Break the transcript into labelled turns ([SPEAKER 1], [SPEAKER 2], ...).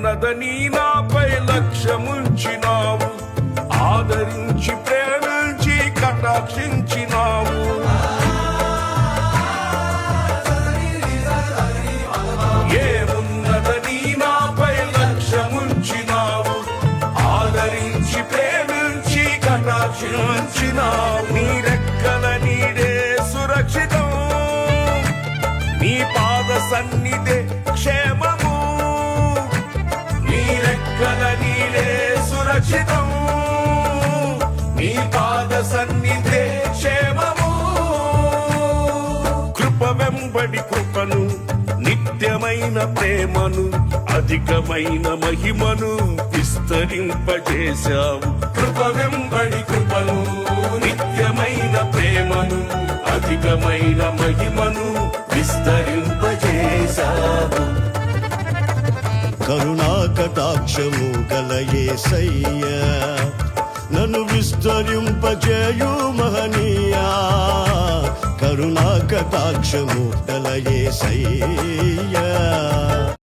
[SPEAKER 1] ఏమున్నదని నాపై లక్ష్యముంచినావు, ఆదరించి ప్రేమించి కటాక్షించినావు. ఏమున్నదని నాపై లక్ష్యముంచినావు, ఆదరించి ప్రేమించి కటాక్షించినావు. నీ రెక్కల నీడే సురక్షితం, నీ పాద సన్నిధే క్షేమము. నీ రెక్కల నీడే సురక్షితం, నీ పాద సన్నిధే క్షేమము. కృప వెంబడి కృపను, నిత్యమైన ప్రేమను, అధికమైన మహిమను విస్తరింపజేశావు. కృప వెంబడి కృపను, నిత్యమైన ప్రేమను, అధికమైన మహిమను విస్తరింపజేశావు.
[SPEAKER 2] కరుణా కటాక్షము గల యేసయ్యా, నన్ను విస్తరింపజేయు మహనీయా. కరుణా కటాక్షము గల యేసయ్యా,